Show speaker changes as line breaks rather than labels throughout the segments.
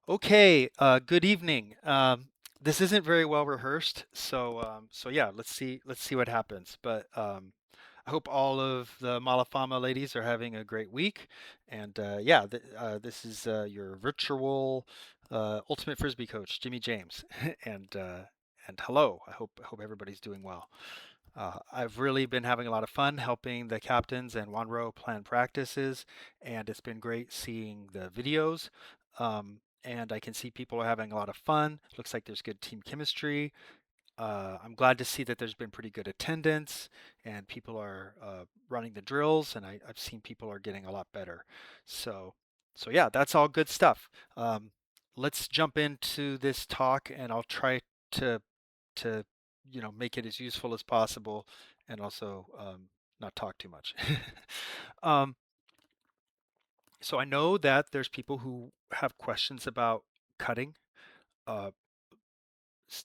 Okay, good evening. This isn't very well rehearsed, so yeah, let's see what happens. But I hope all of the Malafama ladies are having a great week. And yeah, this is your virtual ultimate frisbee coach, Jimmy James. And and hello. I hope everybody's doing well. I've really been having a lot of fun helping the captains and Wanro plan practices, and it's been great seeing the videos. And I can see people are having a lot of fun. Looks like there's good team chemistry. I'm glad to see that there's been pretty good attendance and people are running the drills, and I've seen people are getting a lot better. So, so yeah, that's all good stuff. Um, let's jump into this talk, and I'll try to to make it as useful as possible, and also not talk too much. um, so I know that there's people who have questions about cutting. Uh, s-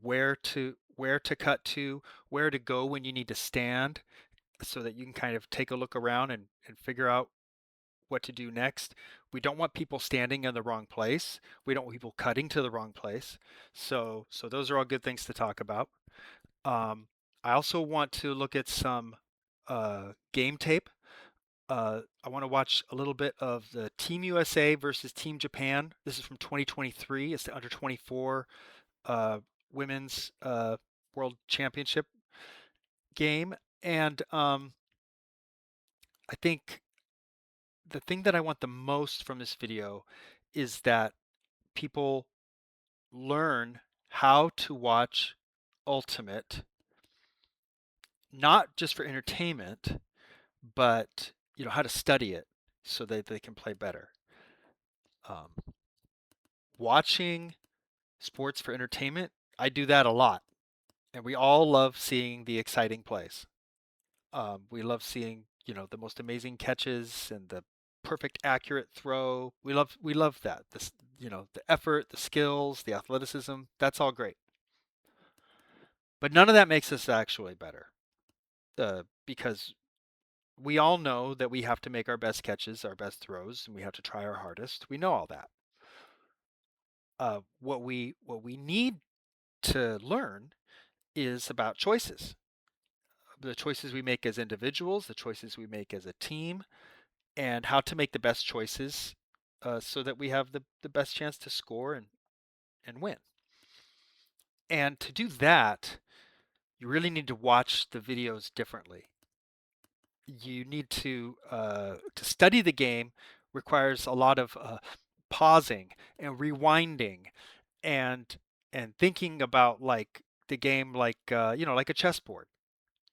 where to cut to, where to go when you need to stand, so that you can kind of take a look around and figure out what to do next. We don't want people standing in the wrong place. We don't want people cutting to the wrong place. So those are all good things to talk about. Um, I also want to look at some game tape. I want to watch a little bit of the Team USA versus Team Japan. This is from 2023. It's the under 24 uh, women's world championship game. And I think the thing that I want the most from this video is that people learn how to watch Ultimate, not just for entertainment, but how to study it so that they can play better. Um, Watching sports for entertainment, I do that a lot, and we all love seeing the exciting plays. We love seeing, the most amazing catches and the perfect accurate throw. We love that. This, the effort, the skills, the athleticism, that's all great. But none of that makes us actually better. Because we all know that we have to make our best catches, our best throws, and we have to try our hardest. We know all that. What we need to learn is about choices. The choices we make as individuals, the choices we make as a team, and how to make the best choices so that we have the best chance to score and win. And to do that, you really need to watch the videos differently. You need to study the game requires a lot of pausing and rewinding and thinking about like the game like like a chessboard.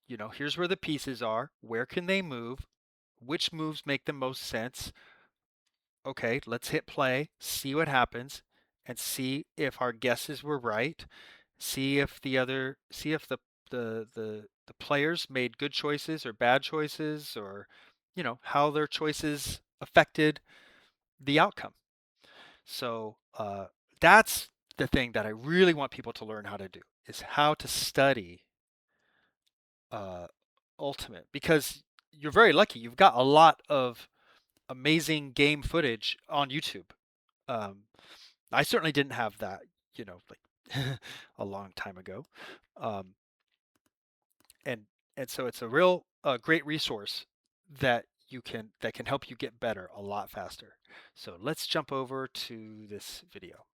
Here's where the pieces are. Where can they move? Which moves make the most sense? Okay, let's hit play, see what happens, and see if our guesses were right. See if the players made good choices or bad choices, or how their choices affected the outcome. So that's the thing that I really want people to learn how to do, is how to study uh, Ultimate, because you're very lucky. You've got a lot of amazing game footage on YouTube. Um, I certainly didn't have that, like a long time ago. Um, and so it's a real great resource that can help you get better a lot faster. So let's jump over to this video.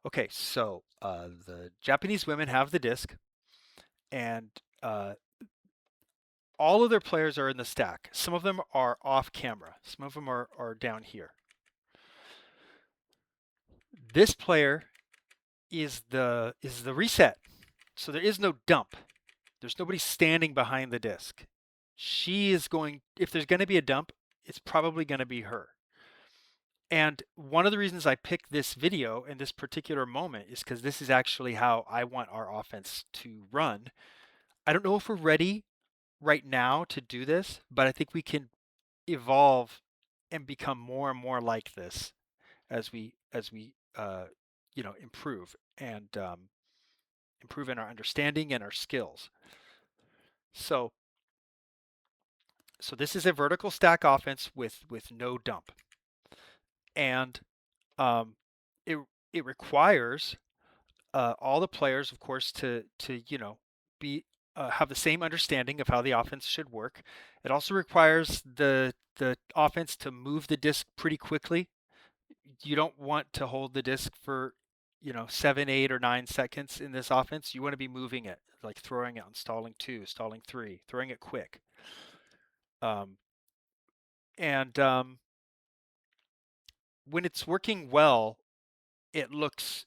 Okay, so the Japanese women have the disc, and uh, all of their players are in the stack. Some of them are off camera. Some of them are down here. This player is the reset. So there is no dump. There's nobody standing behind the disc. She is going, if there's going to be a dump, it's probably going to be her. And one of the reasons I picked this video in this particular moment is because this is actually how I want our offense to run. I don't know if we're ready right now to do this, but I think we can evolve and become more and more like this as we improve and improve in our understanding and our skills. So this is a vertical stack offense with no dump. And Um, it it requires all the players, of course, to be have the same understanding of how the offense should work. It also requires the offense to move the disc pretty quickly. You don't want to hold the disc for 7, 8, or 9 seconds in this offense. You want to be moving it, like throwing it on stalling two, stalling three, throwing it quick. Um, and when it's working well, it looks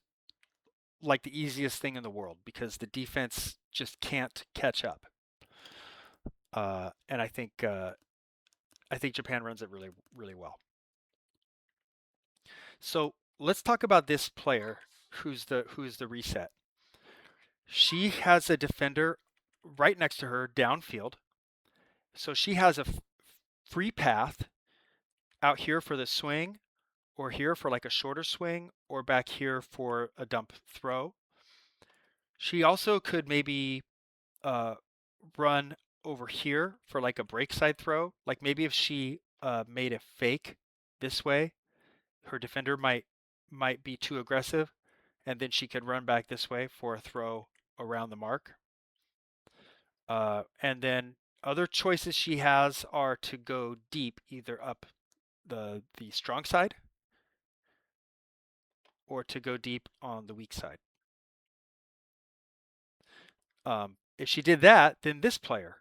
like the easiest thing in the world because the defense just can't catch up. And I think Japan runs it really really well. So let's talk about this player who's the reset. She has a defender right next to her downfield, so she has a free path out here for the swing, or here for like a shorter swing, or back here for a dump throw. She also could maybe uh, run over here for like a break side throw. Like maybe if she made a fake this way, her defender might be too aggressive, and then she could run back this way for a throw around the mark. And then other choices she has are to go deep, either up the strong side or to go deep on the weak side. If she did that, then this player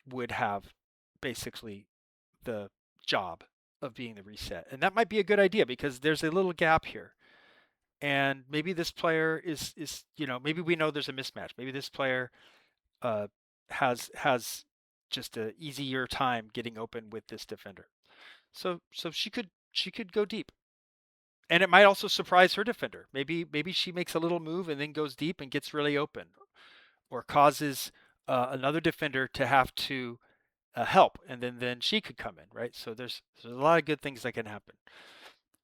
would have basically the job of being the reset. And that might be a good idea because there's a little gap here. And maybe this player is maybe we know there's a mismatch. Maybe this player uh, has just a easier time getting open with this defender. So she could go deep. And it might also surprise her defender. Maybe she makes a little move and then goes deep and gets really open, or causes another defender to have to help, and then she could come in, right? So there's a lot of good things that can happen.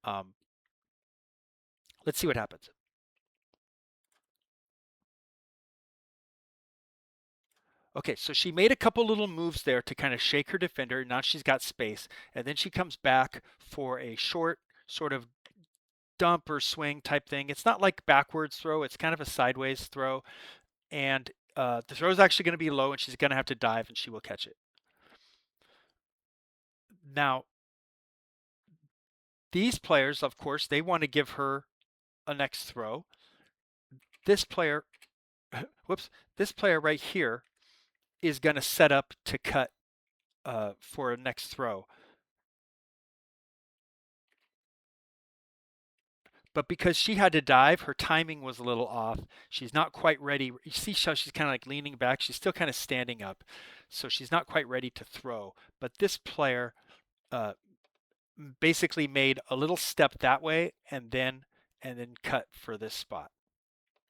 Um, let's see what happens. Okay, so she made a couple little moves there to kind of shake her defender. Now she's got space, and then she comes back for a short sort of dump or swing type thing. It's not like backwards throw; it's kind of a sideways throw, and the throw is actually going to be low, and she's going to have to dive, and she will catch it. Now, these players, of course, they want to give her a next throw. This player, whoops, this player right here is going to set up to cut for a next throw. But because she had to dive, her timing was a little off. She's not quite ready. You see how she's kind of like leaning back. She's still kind of standing up. So she's not quite ready to throw. But this player uh, basically made a little step that way and then cut for this spot.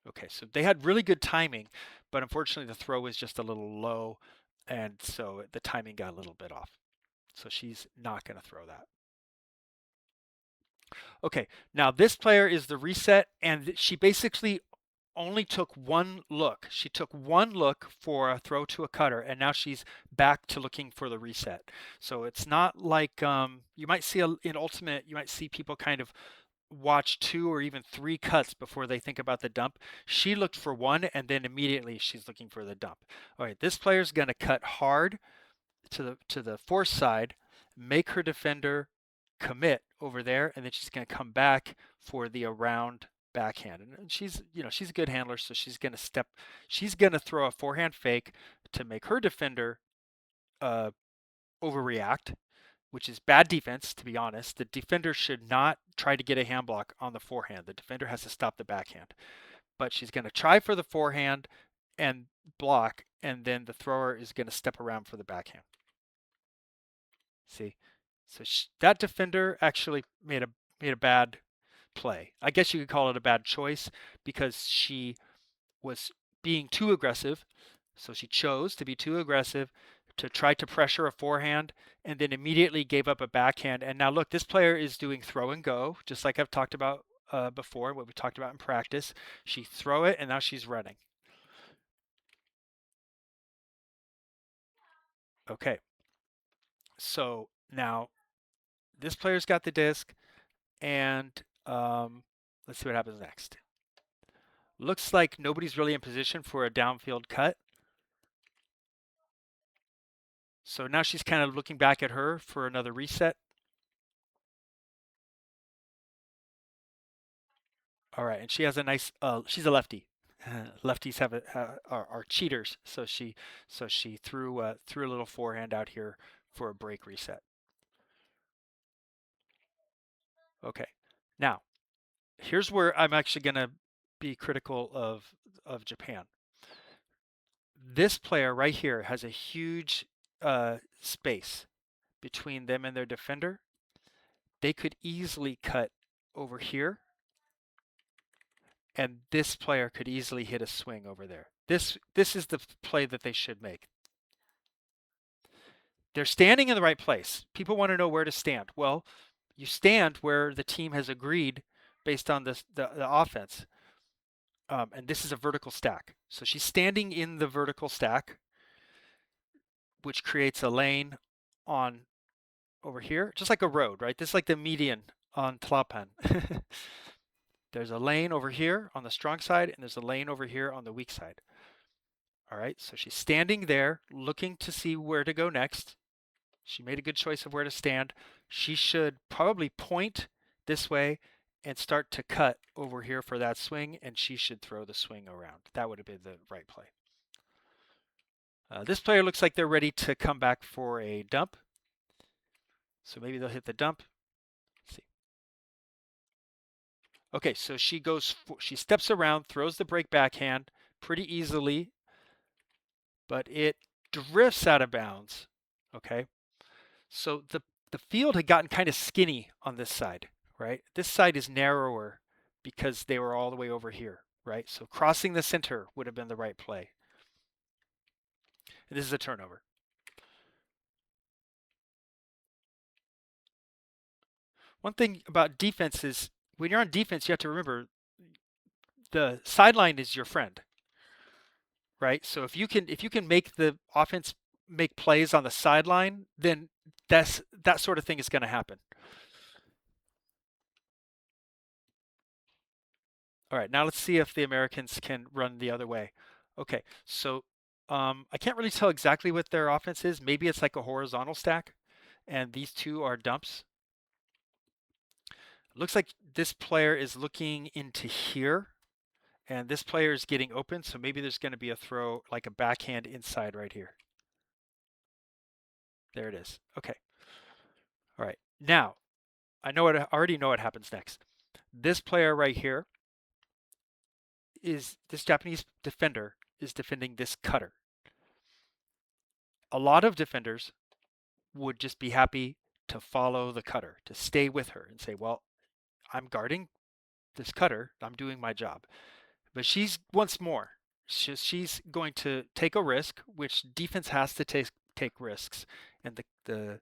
Okay, so they had really good timing, but unfortunately the throw was just a little low, and so the timing got a little bit off. So she's not going to throw that. Okay, now this player is the reset, and she basically only took one look. She took one look for a throw to a cutter, and now she's back to looking for the reset. So it's not like you might see in Ultimate, you might see people kind of watch two or even three cuts before they think about the dump. She looked for one, and then immediately she's looking for the dump. All right, this player's going to cut hard to the force side, make her defender commit over there, and then she's going to come back for the around backhand. And she's a good handler, so she's going to throw a forehand fake to make her defender uh, overreact, which is bad defense, to be honest. The defender should not try to get a hand block on the forehand. The defender has to stop the backhand. But she's going to try for the forehand and block, and then the thrower is going to step around for the backhand. See, so that defender actually made a bad play. I guess you could call it a bad choice because she was being too aggressive. So she chose to be too aggressive to try to pressure a forehand and then immediately gave up a backhand. And now look, this player is doing throw and go, just like I've talked about before, what we talked about in practice. She throw it and now she's running. Okay, so now this player's got the disc, and Um, let's see what happens next. Looks like nobody's really in position for a downfield cut. So now she's kind of looking back at her for another reset. All right, and she has a nice. She's a lefty. Lefties are cheaters, so she threw a little forehand out here for a break reset. Okay, now here's where I'm actually going to be critical of Japan. This player right here has a huge space between them and their defender. They could easily cut over here, and this player could easily hit a swing over there. This is the play that they should make. They're standing in the right place. People want to know where to stand. Well, you stand where the team has agreed based on the offense. And this is a vertical stack. So she's standing in the vertical stack, which creates a lane on over here, just like a road, right? This is like the median on Tlapan. There's a lane over here on the strong side, and there's a lane over here on the weak side. All right, so she's standing there looking to see where to go next. She made a good choice of where to stand. She should probably point this way and start to cut over here for that swing, and she should throw the swing around. That would have been the right play. This player looks like they're ready to come back for a dump. So maybe they'll hit the dump. Let's see. Okay, so she steps around, throws the break backhand pretty easily, but it drifts out of bounds. Okay, so the field had gotten kind of skinny on this side, right? This side is narrower because they were all the way over here, right? So crossing the center would have been the right play. And this is a turnover. One thing about defense is when you're on defense, you have to remember the sideline is your friend, right? So if you can make the offense make plays on the sideline, then that sort of thing is going to happen. All right, now let's see if the Americans can run the other way. Okay, so I can't really tell exactly what their offense is. Maybe it's like a horizontal stack, and these two are dumps. Looks like this player is looking into here, and this player is getting open, so maybe there's going to be a throw like a backhand inside right here. There it is. Okay. All right. Now, I already know what happens next. This player right here is this Japanese defender is defending this cutter. A lot of defenders would just be happy to follow the cutter, to stay with her and say, well, I'm guarding this cutter, I'm doing my job. But she's once more, she's going to take a risk, which defense has to take risks. And the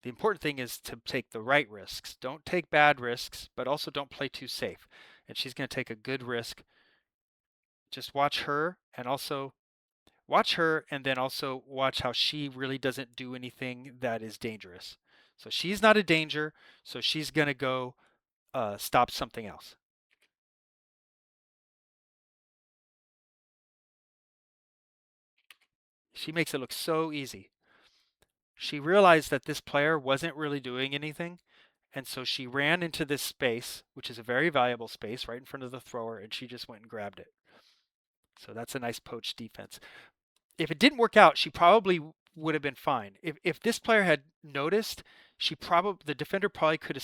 important thing is to take the right risks. Don't take bad risks, but also don't play too safe. And she's going to take a good risk. Just watch her and also watch her and then also watch how she really doesn't do anything that is dangerous. So she's not a danger, so she's going to go stop something else. She makes it look so easy. She realized that this player wasn't really doing anything, and so she ran into this space, which is a very valuable space right in front of the thrower, and she just went and grabbed it. So that's a nice poach defense. If it didn't work out, she probably would have been fine. If this player had noticed, the defender probably could have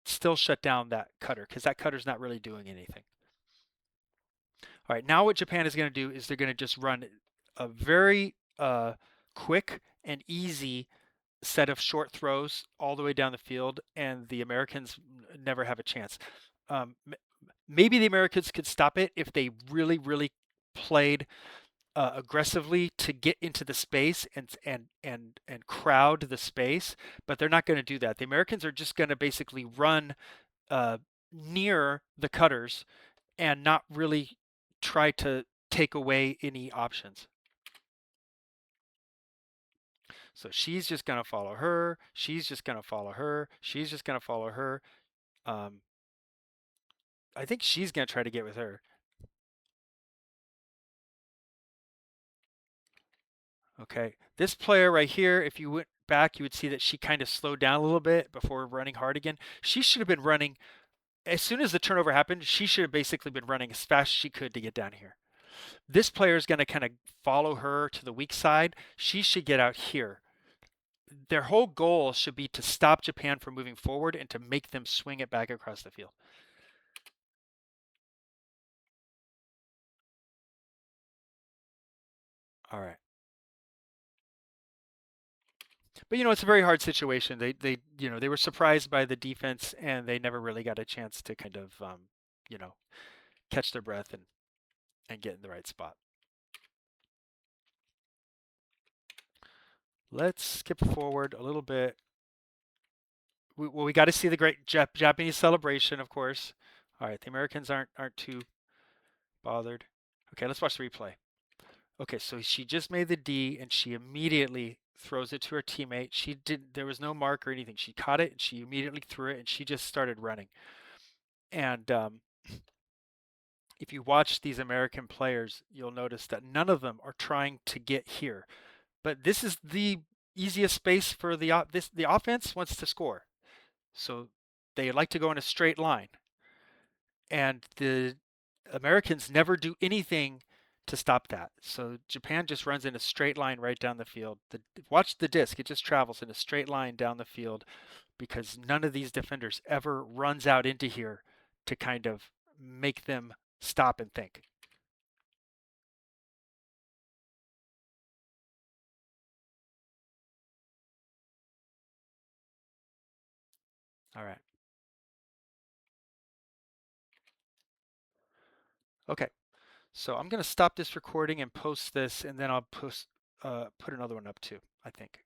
still shut down that cutter because that cutter's not really doing anything. All right, now what Japan is going to do is they're going to just run a very quick and easy set of short throws all the way down the field, and the Americans never have a chance. Um, Maybe the Americans could stop it if they really, really played aggressively to get into the space and crowd the space, but they're not going to do that. The Americans are just going to basically run uh, near the cutters and not really try to take away any options. So she's just going to follow her. She's just going to follow her. She's just going to follow her. Um, I think she's gonna try to get with her. Okay. This player right here, if you went back, you would see that she kind of slowed down a little bit before running hard again. She should have been running as soon as the turnover happened. She should have basically been running as fast as she could to get down here. This player is going to kind of follow her to the weak side. She should get out here. Their whole goal should be to stop Japan from moving forward and to make them swing it back across the field. All right. But it's a very hard situation. They were surprised by the defense and they never really got a chance to kind of you know, catch their breath and get in the right spot. Let's skip forward a little bit. We got to see the great Japanese celebration, of course. All right, the Americans aren't too bothered. Okay, let's watch the replay. Okay, so she just made the D and she immediately throws it to her teammate. There was no mark or anything. She caught it and she immediately threw it and she just started running. And if you watch these American players, you'll notice that none of them are trying to get here. But this is the easiest space for the offense wants to score. So they like to go in a straight line. And the Americans never do anything to stop that. So Japan just runs in a straight line right down the field. Watch the disc, it just travels in a straight line down the field because none of these defenders ever runs out into here to kind of make them stop and think. All right. Okay. So I'm going to stop this recording and post this, and then I'll put another one up too, I think.